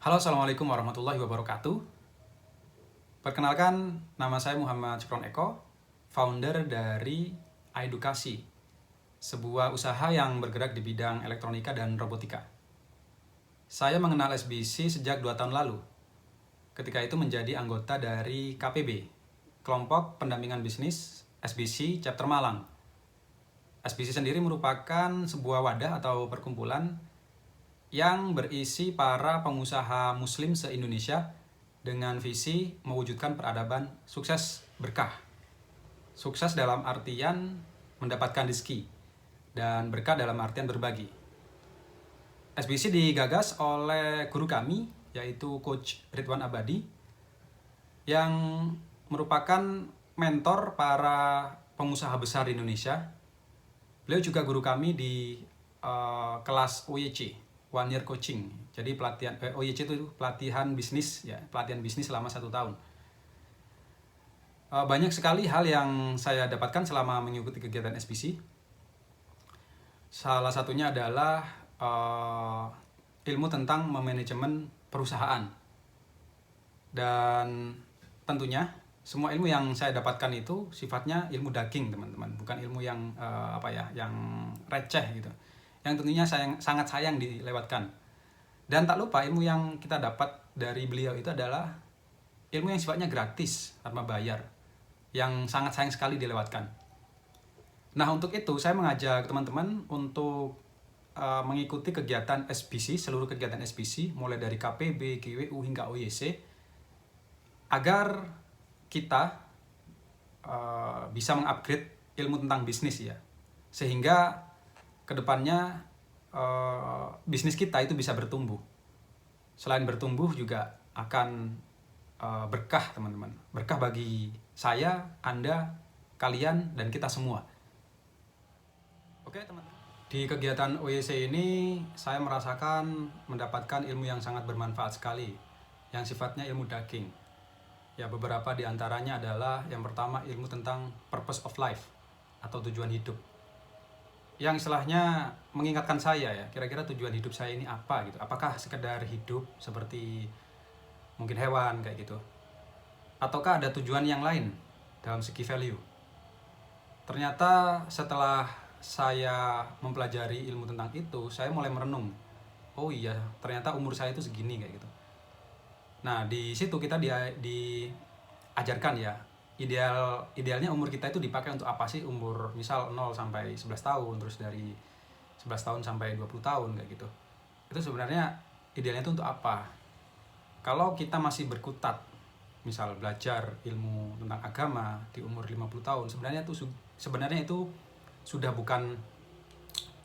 Halo, Assalamualaikum warahmatullahi wabarakatuh. Perkenalkan, nama saya Muhammad Syukron Eko, founder dari Aedukasi, sebuah usaha yang bergerak di bidang elektronika dan robotika. Saya mengenal SBC sejak 2 tahun lalu, ketika itu menjadi anggota dari KPB, Kelompok Pendampingan Bisnis SBC Chapter Malang. SBC sendiri merupakan sebuah wadah atau perkumpulan yang berisi para pengusaha muslim se-Indonesia dengan visi mewujudkan peradaban sukses berkah. Sukses dalam artian mendapatkan rezeki dan berkah dalam artian berbagi. SBC digagas oleh guru kami, yaitu Coach Ridwan Abadi, yang merupakan mentor para pengusaha besar di Indonesia. Beliau juga guru kami di kelas OYC, One Year Coaching. Jadi pelatihan OYC itu pelatihan bisnis, ya, pelatihan bisnis selama 1 tahun. Banyak sekali hal yang saya dapatkan selama mengikuti kegiatan SBC. Salah satunya adalah ilmu tentang memanajemen perusahaan. Dan tentunya semua ilmu yang saya dapatkan itu sifatnya ilmu daging, teman-teman, bukan ilmu yang yang receh gitu. Yang tentunya sangat sayang dilewatkan. Dan tak lupa ilmu yang kita dapat dari beliau itu adalah ilmu yang sifatnya gratis tanpa bayar, yang sangat sayang sekali dilewatkan. Nah, untuk itu saya mengajak teman-teman untuk mengikuti kegiatan SBC, seluruh kegiatan SBC mulai dari KPB, GWU hingga OYC, agar kita bisa mengupgrade ilmu tentang bisnis, ya, sehingga kedepannya bisnis kita itu bisa bertumbuh. Selain bertumbuh juga akan berkah, teman-teman. Berkah bagi saya, Anda, kalian, dan kita semua. Oke, teman-teman. Di kegiatan OYC ini saya merasakan mendapatkan ilmu yang sangat bermanfaat sekali, yang sifatnya ilmu daging. Ya, beberapa di antaranya adalah yang pertama ilmu tentang purpose of life atau tujuan hidup. Yang istilahnya mengingatkan saya, ya, kira-kira tujuan hidup saya ini apa gitu. Apakah sekedar hidup seperti mungkin hewan kayak gitu, ataukah ada tujuan yang lain dalam segi value. Ternyata setelah saya mempelajari ilmu tentang itu, saya mulai merenung, oh iya, ternyata umur saya itu segini kayak gitu. Nah, di situ kita diajarkan, ya, idealnya umur kita itu dipakai untuk apa sih. Umur misal 0 sampai 11 tahun, terus dari 11 tahun sampai 20 tahun kayak gitu. Itu sebenarnya idealnya itu untuk apa? Kalau kita masih berkutat, misal belajar ilmu tentang agama di umur 50 tahun, sebenarnya itu sudah bukan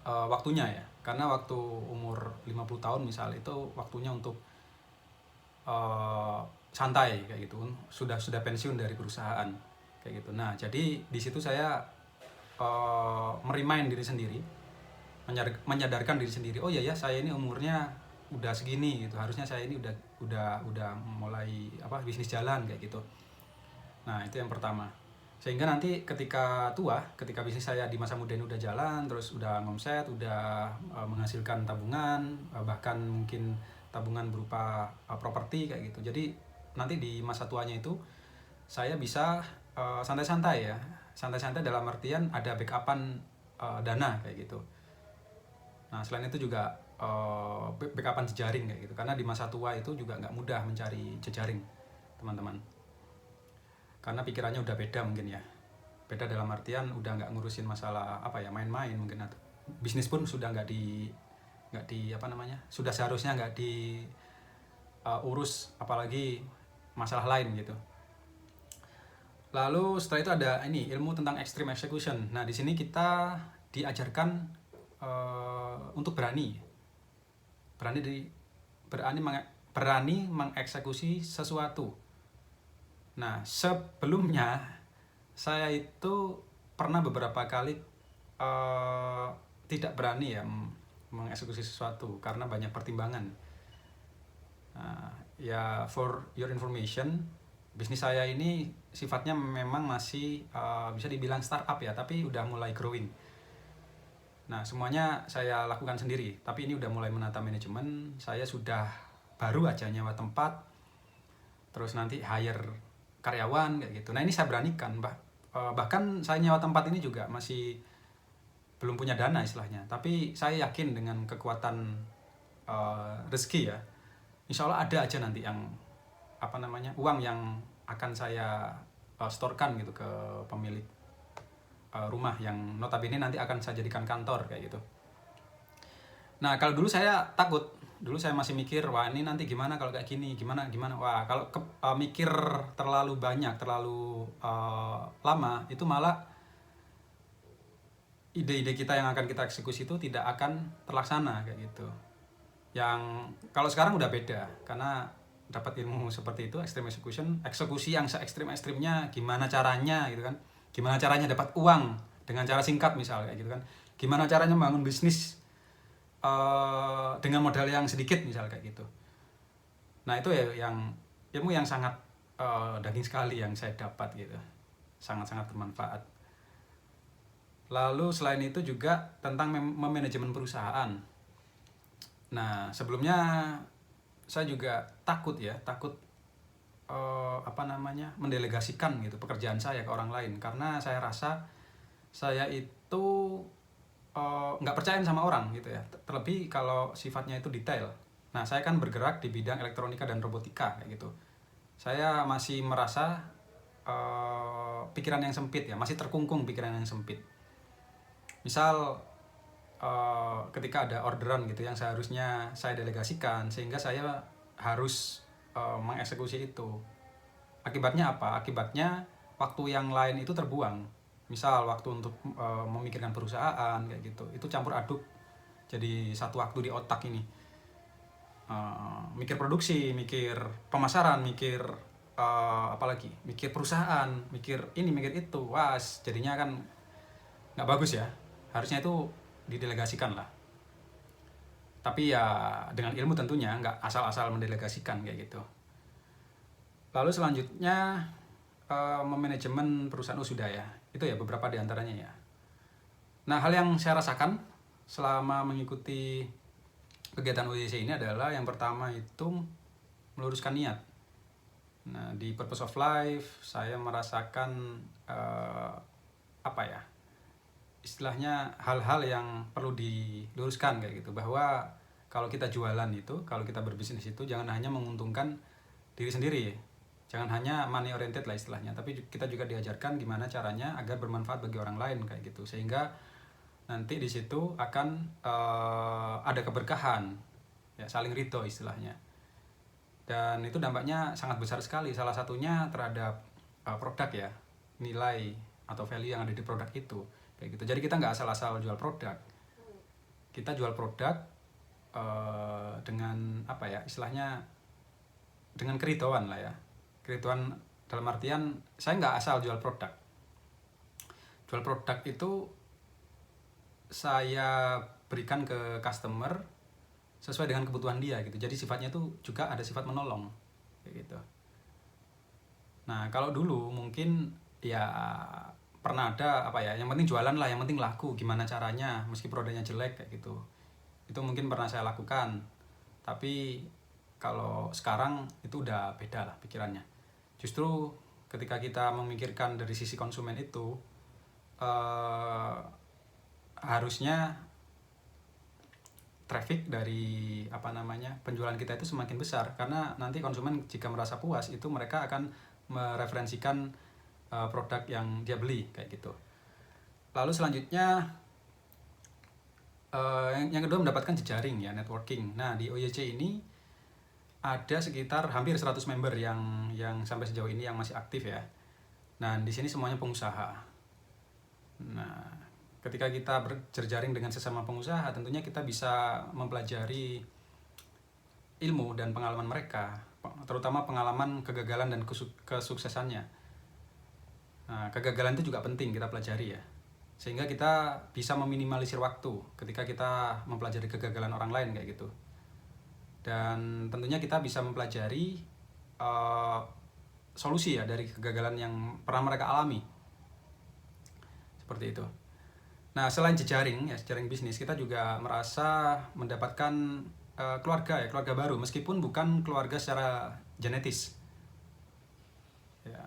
waktunya, ya. Karena waktu umur 50 tahun misal itu waktunya untuk santai kayak gitu, sudah pensiun dari perusahaan kayak gitu. Nah, jadi di situ saya merimain diri sendiri, menyadarkan diri sendiri, oh iya ya, saya ini umurnya udah segini gitu, harusnya saya ini udah mulai bisnis jalan kayak gitu. Nah, itu yang pertama. Sehingga nanti ketika tua, ketika bisnis saya di masa muda ini udah jalan, terus udah ngomset, udah menghasilkan tabungan, bahkan mungkin tabungan berupa properti kayak gitu. Jadi nanti di masa tuanya itu saya bisa santai-santai, ya. Santai-santai dalam artian ada backupan dana kayak gitu. Nah, selain itu juga backupan jejaring kayak gitu. Karena di masa tua itu juga nggak mudah mencari jejaring, teman-teman. Karena pikirannya udah beda mungkin, ya. Beda dalam artian udah nggak ngurusin masalah main-main mungkin, atau bisnis pun sudah nggak di sudah seharusnya nggak diurus, apalagi masalah lain gitu. Lalu setelah itu ada ilmu tentang extreme execution. Nah, di sini kita diajarkan untuk berani mengeksekusi sesuatu. Nah, sebelumnya saya itu pernah beberapa kali tidak berani, ya, mengeksekusi sesuatu karena banyak pertimbangan. Ya, for your information, bisnis saya ini sifatnya memang masih bisa dibilang startup, ya, tapi udah mulai growing. Nah, semuanya saya lakukan sendiri, tapi ini udah mulai menata manajemen. Saya sudah baru aja nyewa tempat, terus nanti hire karyawan kayak gitu. Nah ini saya beranikan, bahkan saya nyewa tempat ini juga masih belum punya dana istilahnya, tapi saya yakin dengan kekuatan rezeki ya, insya Allah ada aja nanti yang uang yang akan saya storekan gitu ke pemilik rumah yang notabene nanti akan saya jadikan kantor kayak gitu. Nah kalau dulu saya takut, dulu saya masih mikir, wah ini nanti gimana kalau kayak gini, gimana, wah kalau mikir terlalu banyak, terlalu lama, itu malah ide-ide kita yang akan kita eksekusi itu tidak akan terlaksana kayak gitu. Yang kalau sekarang udah beda, karena dapat ilmu seperti itu, extreme execution, eksekusi yang se-ekstrim-ekstrimnya, gimana caranya gitu kan, gimana caranya dapat uang dengan cara singkat misal kayak gitu kan, gimana caranya membangun bisnis dengan modal yang sedikit misal kayak gitu. Nah itu ya yang ilmu yang sangat daging sekali yang saya dapat gitu, sangat-sangat bermanfaat. Lalu selain itu juga tentang memanajemen perusahaan. Nah sebelumnya saya juga takut mendelegasikan gitu pekerjaan saya ke orang lain, karena saya rasa saya itu nggak percaya sama orang gitu ya, terlebih kalau sifatnya itu detail. Nah saya kan bergerak di bidang elektronika dan robotika kayak gitu. Saya masih merasa pikiran yang sempit ya, masih terkungkung pikiran yang sempit. Misal ketika ada orderan gitu yang seharusnya saya delegasikan, sehingga saya harus mengeksekusi itu. Akibatnya apa? Akibatnya waktu yang lain itu terbuang. Misal waktu untuk memikirkan perusahaan kayak gitu, itu campur aduk jadi satu waktu di otak ini. Mikir produksi, mikir pemasaran, mikir apalagi, mikir perusahaan, mikir ini, mikir itu. Wah, jadinya kan nggak bagus ya. Harusnya itu didelegasikan lah. Tapi ya dengan ilmu tentunya, nggak asal-asal mendelegasikan kayak gitu. Lalu selanjutnya memanajemen perusahaan sudah ya. Itu ya beberapa di antaranya ya. Nah, hal yang saya rasakan selama mengikuti kegiatan OJC ini adalah yang pertama itu meluruskan niat. Nah, di Purpose of Life saya merasakan istilahnya hal-hal yang perlu diluruskan kayak gitu, bahwa kalau kita jualan itu, kalau kita berbisnis itu jangan hanya menguntungkan diri sendiri. Jangan hanya money oriented lah istilahnya, tapi kita juga diajarkan gimana caranya agar bermanfaat bagi orang lain kayak gitu, sehingga nanti di situ akan ada keberkahan ya, saling ridho istilahnya, dan itu dampaknya sangat besar sekali. Salah satunya terhadap produk ya, nilai atau value yang ada di produk itu kayak gitu. Jadi kita nggak asal-asal jual produk, kita jual produk dengan istilahnya dengan keridhaan lah ya. Keridhaan dalam artian saya nggak asal jual produk. Jual produk itu saya berikan ke customer sesuai dengan kebutuhan dia gitu. Jadi sifatnya itu juga ada sifat menolong kayak gitu. Nah kalau dulu mungkin ya pernah ada yang penting jualan lah, yang penting laku, gimana caranya meski produknya jelek kayak gitu. Itu mungkin pernah saya lakukan. Tapi kalau sekarang itu udah beda lah pikirannya. Justru ketika kita memikirkan dari sisi konsumen itu, harusnya traffic dari penjualan kita itu semakin besar, karena nanti konsumen jika merasa puas itu mereka akan mereferensikan produk yang dia beli kayak gitu. Lalu selanjutnya yang kedua mendapatkan jejaring ya, networking. Nah di OYC ini ada sekitar hampir 100 member yang sampai sejauh ini yang masih aktif ya. Nah di sini semuanya pengusaha. Nah ketika kita berjejaring dengan sesama pengusaha, tentunya kita bisa mempelajari ilmu dan pengalaman mereka, terutama pengalaman kegagalan dan kesuksesannya. Nah kegagalan itu juga penting kita pelajari ya, sehingga kita bisa meminimalisir waktu ketika kita mempelajari kegagalan orang lain kayak gitu. Dan tentunya kita bisa mempelajari solusi ya dari kegagalan yang pernah mereka alami, seperti itu. Nah selain jejaring bisnis, kita juga merasa mendapatkan keluarga ya, keluarga baru, meskipun bukan keluarga secara genetis. Ya,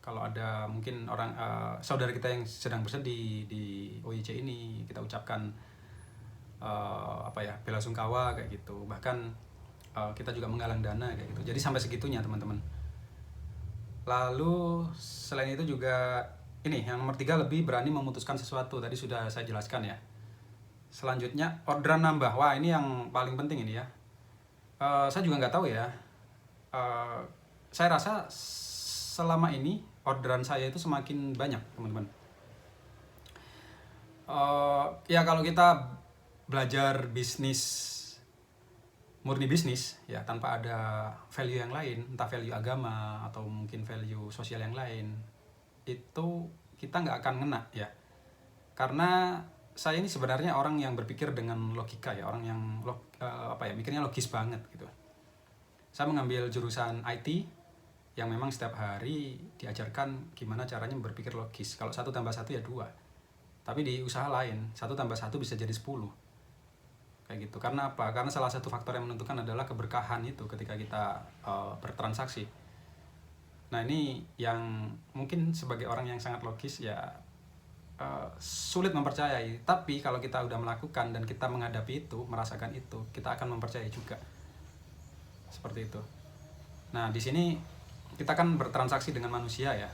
kalau ada mungkin orang saudara kita yang sedang bersedih di OIC ini, kita ucapkan bela sungkawa kayak gitu. Bahkan kita juga menggalang dana kayak gitu. Jadi sampai segitunya teman-teman. Lalu selain itu juga ini yang nomor 3, lebih berani memutuskan sesuatu. Tadi sudah saya jelaskan ya. Selanjutnya orderan nambah. Wah, ini yang paling penting ini ya. Saya juga nggak tahu ya. Saya rasa selama ini orderan saya itu semakin banyak teman-teman. Ya kalau kita belajar bisnis, murni bisnis ya, tanpa ada value yang lain, entah value agama atau mungkin value sosial yang lain, itu kita nggak akan ngena ya. Karena saya ini sebenarnya orang yang berpikir dengan logika ya, orang yang mikirnya logis banget gitu. Saya mengambil jurusan IT yang memang setiap hari diajarkan gimana caranya berpikir logis. Kalau 1 tambah 1 ya 2. Tapi di usaha lain 1 tambah 1 bisa jadi 10. Kayak gitu. Karena apa? Karena salah satu faktor yang menentukan adalah keberkahan itu ketika kita bertransaksi. Nah, ini yang mungkin sebagai orang yang sangat logis ya sulit mempercayai. Tapi kalau kita udah melakukan dan kita menghadapi itu, merasakan itu, kita akan mempercayai juga. Seperti itu. Nah, di sini kita kan bertransaksi dengan manusia ya.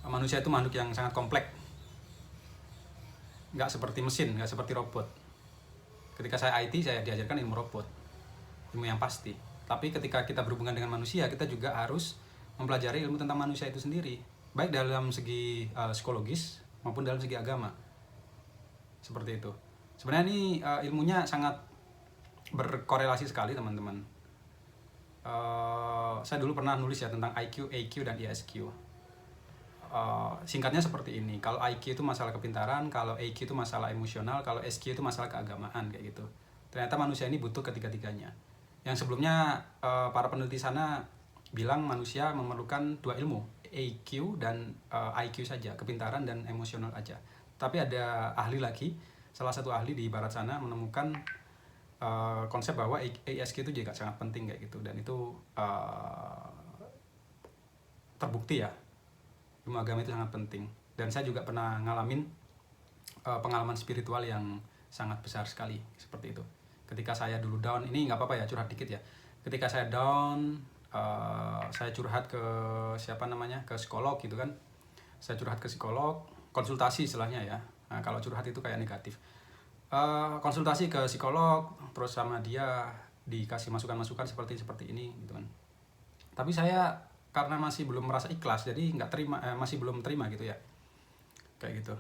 Manusia itu makhluk yang sangat kompleks. Nggak seperti mesin, nggak seperti robot. Ketika saya IT, saya diajarkan ilmu robot, ilmu yang pasti. Tapi ketika kita berhubungan dengan manusia, kita juga harus mempelajari ilmu tentang manusia itu sendiri, baik dalam segi psikologis maupun dalam segi agama. Seperti itu. Sebenarnya ini ilmunya sangat berkorelasi sekali teman-teman. Saya dulu pernah nulis ya tentang IQ, AQ, dan ISQ. Singkatnya seperti ini. Kalau IQ itu masalah kepintaran, kalau AQ itu masalah emosional, kalau SQ itu masalah keagamaan kayak gitu. Ternyata manusia ini butuh ketiga-tiganya. Yang sebelumnya para peneliti sana bilang manusia memerlukan 2 ilmu, AQ dan IQ saja, kepintaran dan emosional aja. Tapi ada ahli lagi, salah satu ahli di barat sana menemukan konsep bahwa ASQ itu juga sangat penting kayak gitu, dan itu terbukti ya. Ilmu agama itu sangat penting, dan saya juga pernah ngalamin pengalaman spiritual yang sangat besar sekali seperti itu. Ketika saya dulu down, ini nggak apa-apa ya curhat dikit ya. Ketika saya down, saya curhat ke ke psikolog gitu kan. Saya curhat ke psikolog, konsultasi istilahnya ya. Nah, kalau curhat itu kayak negatif. Konsultasi ke psikolog, terus sama dia dikasih masukan-masukan seperti ini gitu kan. Tapi saya karena masih belum merasa ikhlas, jadi masih belum terima gitu ya, kayak gitu.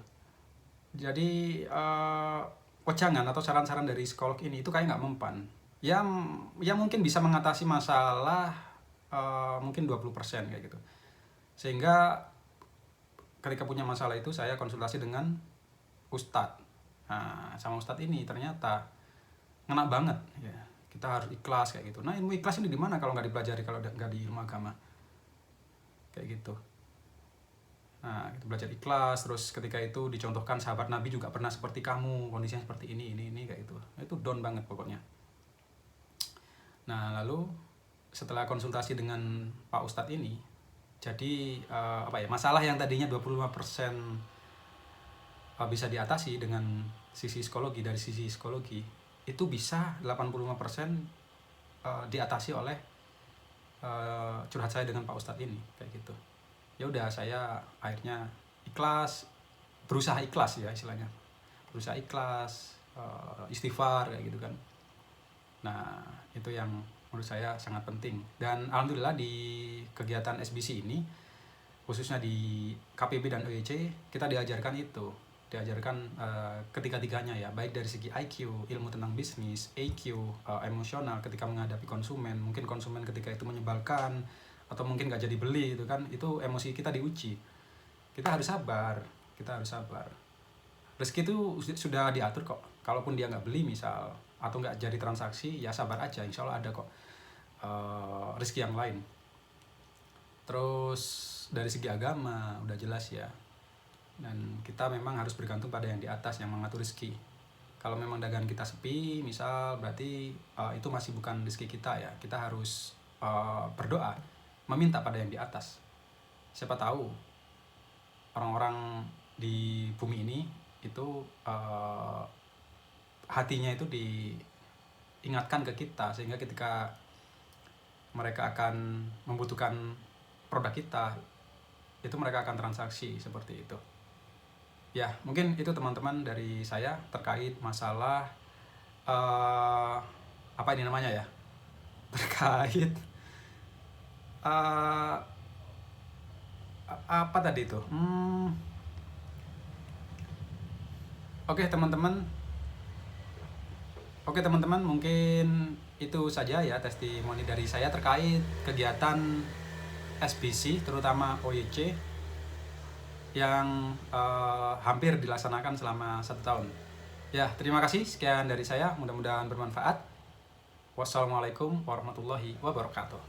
Jadi wejangan atau saran-saran dari psikolog ini itu kayak nggak mempan. Ya mungkin bisa mengatasi masalah mungkin 20% kayak gitu. Sehingga ketika punya masalah itu saya konsultasi dengan ustadz. Nah, sama ustadz ini ternyata ngena banget ya. Kita harus ikhlas kayak gitu. Nah, ilmu ikhlas ini di mana kalau nggak dipelajari, kalau nggak di ilmu agama? Kayak gitu. Nah, kita belajar ikhlas, terus ketika itu dicontohkan sahabat Nabi juga pernah seperti kamu, kondisinya seperti ini kayak gitu. Itu down banget pokoknya. Nah, lalu setelah konsultasi dengan Pak Ustadz ini, jadi masalah yang tadinya 25% bisa diatasi dengan sisi psikologi, dari sisi psikologi, itu bisa 85% diatasi oleh curhat saya dengan Pak Ustadz ini kayak gitu. Ya udah, saya akhirnya ikhlas, berusaha ikhlas ya istilahnya, berusaha ikhlas, istighfar kayak gitu kan. Nah, itu yang menurut saya sangat penting. Dan alhamdulillah di kegiatan SBC ini, khususnya di KPB dan OEC, kita diajarkan ketiga-tiganya ya, baik dari segi IQ, ilmu tentang bisnis, AQ, emosional ketika menghadapi konsumen. Mungkin konsumen ketika itu menyebalkan atau mungkin gak jadi beli itu kan, itu emosi kita diuji. Kita harus sabar. Rezeki itu sudah diatur kok. Kalaupun dia nggak beli misal atau nggak jadi transaksi, ya sabar aja, insya Allah ada kok rezeki yang lain. Terus dari segi agama udah jelas ya, dan kita memang harus bergantung pada yang di atas yang mengatur rezeki. Kalau memang dagangan kita sepi, misal, berarti itu masih bukan rezeki kita ya. Kita harus berdoa, meminta pada yang di atas. Siapa tahu orang-orang di bumi ini itu hatinya itu diingatkan ke kita, sehingga ketika mereka akan membutuhkan produk kita, itu mereka akan transaksi seperti itu. Ya, mungkin itu teman-teman dari saya terkait masalah apa ini namanya ya, terkait apa tadi itu. Oke teman-teman, mungkin itu saja ya testimoni dari saya terkait kegiatan SBC, terutama OYC yang hampir dilaksanakan selama 1 tahun. Ya, terima kasih. Sekian dari saya, mudah-mudahan bermanfaat. Wassalamualaikum warahmatullahi wabarakatuh.